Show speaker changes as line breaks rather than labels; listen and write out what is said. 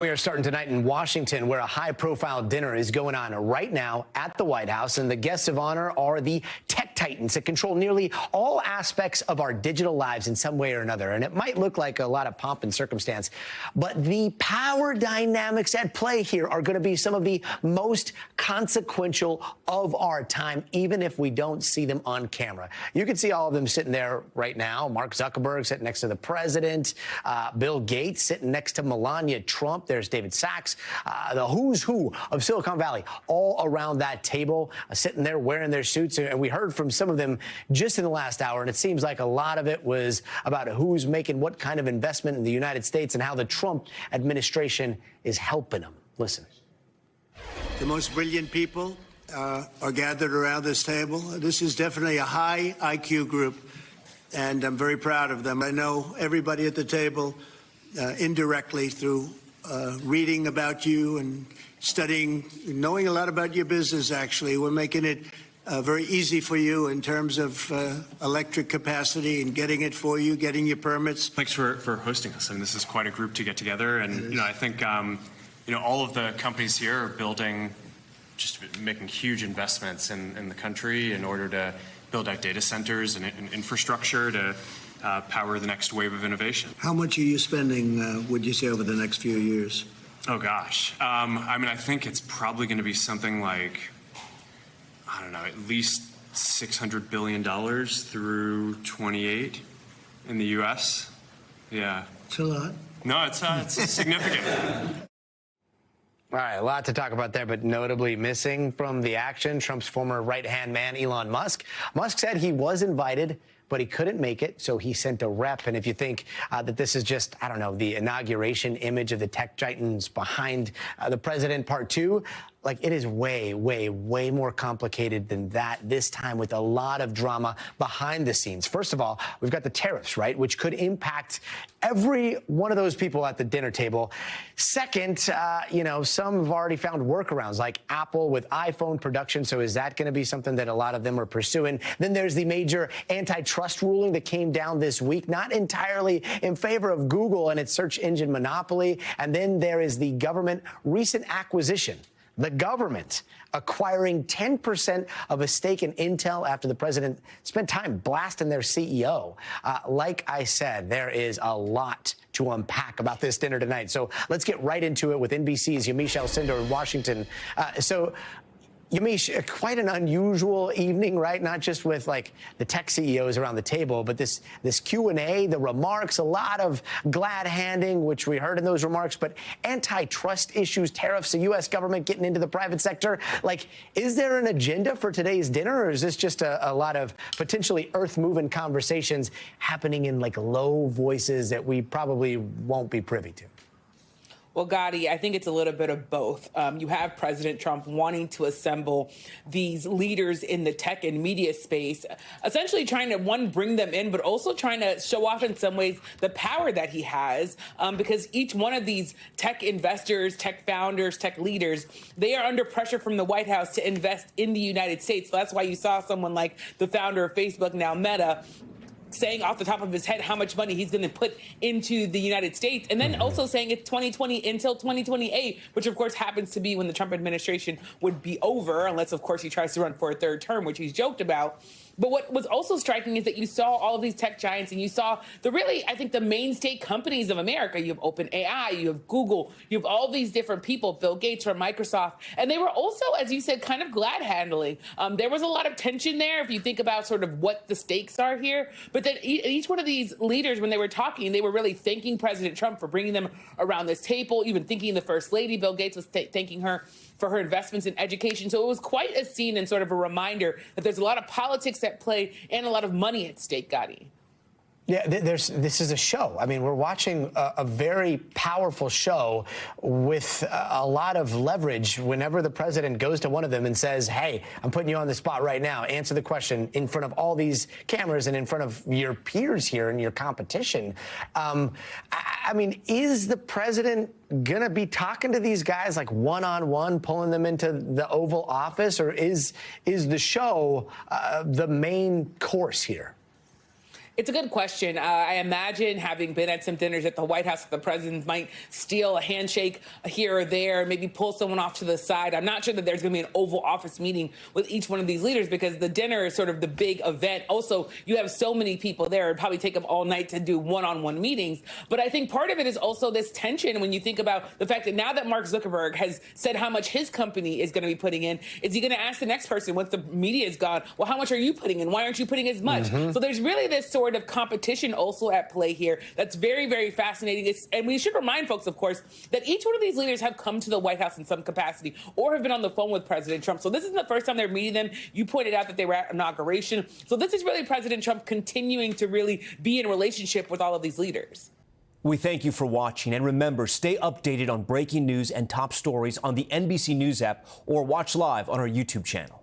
We are starting tonight in Washington, where a high-profile dinner is going on right now at the White House, and the guests of honor are the tech titans that control nearly all aspects of our digital lives in some way or another. And it might look like a lot of pomp and circumstance, but the power dynamics at play here are going to be some of the most consequential of our time, even if we don't see them on camera. You can see all of them sitting there right now. Mark Zuckerberg sitting next to the president, Bill Gates sitting next to Melania Trump. There's David Sachs, the who's who of Silicon Valley, all around that table, sitting there wearing their suits. And we heard from some of them just in the last hour, and it seems like a lot of it was about who's making what kind of investment in the United States and how the Trump administration is helping them. Listen.
The most brilliant people are gathered around this table. This is definitely a high IQ group, and I'm very proud of them. I know everybody at the table indirectly through reading about you and studying, knowing a lot about your business, actually. We're making it very easy for you in terms of electric capacity and getting it for you, getting your permits.
Thanks for hosting us. I mean, this is quite a group to get together. And, I think, all of the companies here are making huge investments in the country in order to build out data centers and infrastructure to power the next wave of innovation.
How much are you spending, would you say, over the next few years?
Oh, gosh. I think it's probably going to be something like, at least $600 billion through 28 in the U.S. Yeah.
It's a lot.
No, it's significant.
All right, a lot to talk about there, but notably missing from the action, Trump's former right-hand man, Elon Musk. Musk said he was invited, but he couldn't make it, so he sent a rep. And if you think that this is just, the inauguration image of the tech titans behind the president part two, it is way, way, way more complicated than that, this time with a lot of drama behind the scenes. First of all, we've got the tariffs, right, which could impact every one of those people at the dinner table. Second, some have already found workarounds, like Apple with iPhone production. So is that going to be something that a lot of them are pursuing? Then there's the major antitrust ruling that came down this week, not entirely in favor of Google and its search engine monopoly. And then there is the government recent acquisition. The government acquiring 10% of a stake in Intel after the president spent time blasting their CEO. Like I said, there is a lot to unpack about this dinner tonight. So let's get right into it with NBC's Yamiche Alcindor in Washington. Yamiche, quite an unusual evening, right? Not just with the tech CEOs around the table, but this Q&A, the remarks, a lot of glad handing, which we heard in those remarks, but antitrust issues, tariffs, the U.S. government getting into the private sector. Is there an agenda for today's dinner, or is this just a lot of potentially earth-moving conversations happening in low voices that we probably won't be privy to?
Well, Gotti, I think it's a little bit of both. You have President Trump wanting to assemble these leaders in the tech and media space, essentially trying to, one, bring them in, but also trying to show off in some ways the power that he has, because each one of these tech investors, tech founders, tech leaders, they are under pressure from the White House to invest in the United States. So that's why you saw someone like the founder of Facebook, now Meta, saying off the top of his head how much money he's going to put into the United States, and then also saying it's 2020 until 2028, which of course happens to be when the Trump administration would be over, unless of course he tries to run for a third term, which he's joked about. But what was also striking is that you saw all of these tech giants, and you saw the mainstay companies of America. You have OpenAI, you have Google, you have all these different people, Bill Gates from Microsoft. And they were also, as you said, kind of glad handling. There was a lot of tension there if you think about sort of what the stakes are here. But then each one of these leaders, when they were talking, they were really thanking President Trump for bringing them around this table, even thanking the First Lady. Bill Gates was thanking her for her investments in education. So it was quite a scene and sort of a reminder that there's a lot of politics at play and a lot of money at stake, Gotti.
Yeah, this is a show. I mean, we're watching a very powerful show with a lot of leverage whenever the president goes to one of them and says, hey, I'm putting you on the spot right now. Answer the question in front of all these cameras and in front of your peers here and your competition. I mean, is the president going to be talking to these guys one-on-one, pulling them into the Oval Office, or is the show the main course here?
It's a good question. I imagine, having been at some dinners at the White House, that the president might steal a handshake here or there, maybe pull someone off to the side. I'm not sure that there's going to be an Oval Office meeting with each one of these leaders, because the dinner is sort of the big event. Also, you have so many people there. It'd probably take them all night to do one-on-one meetings. But I think part of it is also this tension when you think about the fact that now that Mark Zuckerberg has said how much his company is going to be putting in, is he going to ask the next person, once the media is gone, well, how much are you putting in? Why aren't you putting as much? So there's really this sort of competition also at play here that's very, very fascinating. And we should remind folks, of course, that each one of these leaders have come to the White House in some capacity or have been on the phone with President Trump. So this isn't the first time they're meeting them. You pointed out that they were at inauguration. So this is really President Trump continuing to really be in relationship with all of these leaders.
We thank you for watching, and remember, stay updated on breaking news and top stories on the NBC News app or watch live on our YouTube channel.